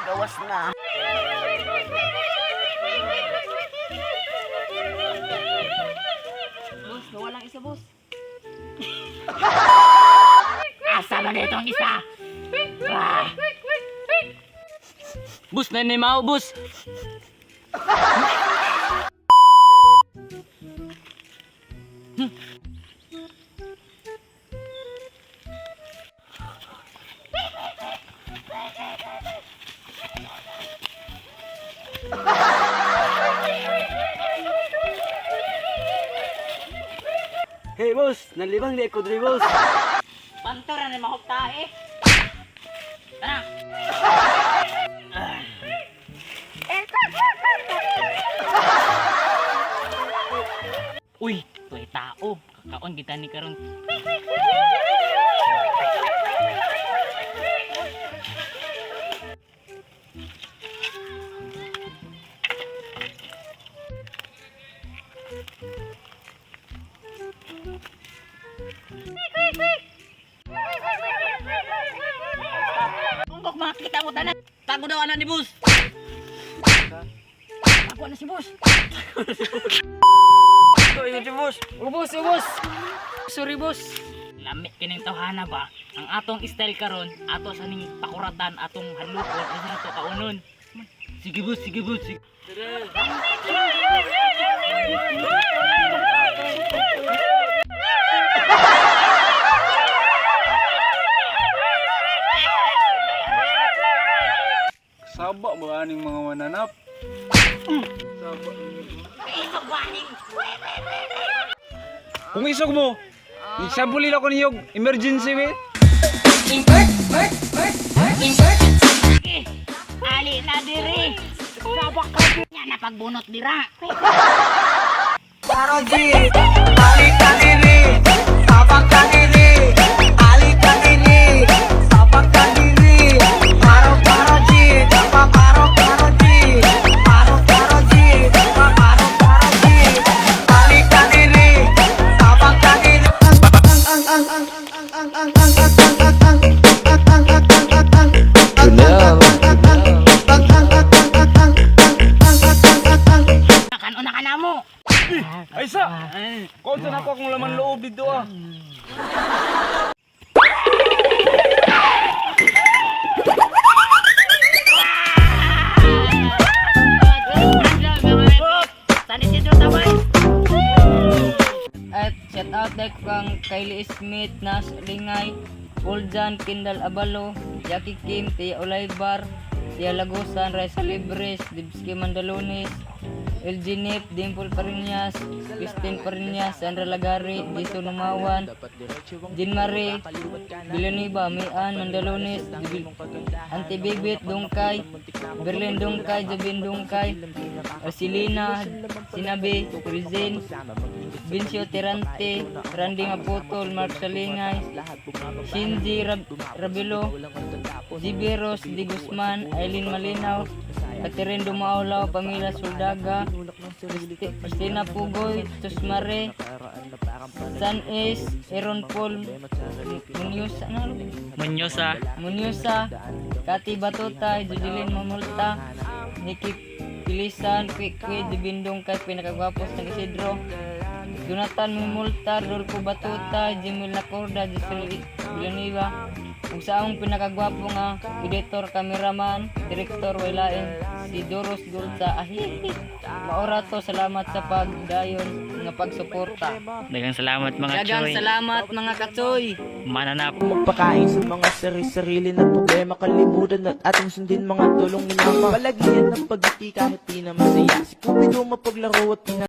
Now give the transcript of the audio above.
Gawas na. Boss, nawalang isa, boss. Asa na nitong isa? Ah. Boss, nanimao, boss. Hey boss, nalibang di ako diri boss. Pantora na mahok tae. Tara. Uy, tuay tao. Kakaon kita ni karon. Kung makita mo tanan, tago daw ana ni boss. Tago na si boss. Ito si boss. Boss, boss. Sorry boss. Lamit kining tawhana ba? Ang atong style karon, ato sa ning pakuratan atong halukon isa na to kaunon. Sige boss, sige boss. Sige. Saba ba aning mga mananap? Saba. Kung isog mo, isabulil ako niyog, emergency we. Ali na diri. Sabak ka niya na pagbunot dira. Paro G, balik ka diri. Sabak ka diri. Alik ka diri. Sabak ka diri. Paro G, paro G. Paro G, paro G. Balik ka diri. Sabak ka diri. Nakano ka na mo. Ay sa! Kung saan ako akong laman loob dito ah. At shout out like kang Kylie Smith, Nas Lingay, Uljan, Kindal Abalo, Jackie Kim, Tia Olaybar, Tia Lagusan, Raisa Libres, Dibski Mandalones, LG Nip, Dimple Parinyas, Christine Parinyas, Sandra Lagari, Jason Umawan, Jean Marie, Biloniba, Mian, Mandalones, Auntie Bibit, Dungkay, Berlin Dungkay, Jabin Dungkay, Arsilina, Sinabi, Rizin, Vincio Tirante, Randy Maputol, Mark Salingay, Shinji Rabilo, Jiberos, Di Guzman, Aileen Malinaw, Catherine Dumaulaw, Pamela Soldaga, Christina Pugoy, Tusmare, San Is, Aaron Paul, Munyosa, Kati Batuta, Judeline Mamulta, Nikki Pilisan, Kwekwe, Dibindong kay pinakagwapos ng Isidro, Jonathan Mimulta, Rodolfo Batuta, Jimil Lacorda, Giselle Villanueva, kung saang pinakagwapo nga editor, cameraman, director, walain si Doros Gulsa. Maura to, salamat sa pagdayon nga pagsuporta. Dagang salamat mga Dagang choy. salamat mga katsoy. Mananap. Magpakain sa mga sarili na problema, kalimutan at ating sundin mga tulong minama. Palagian ng pagiti kahit di na masaya, si Cupido mapaglaro at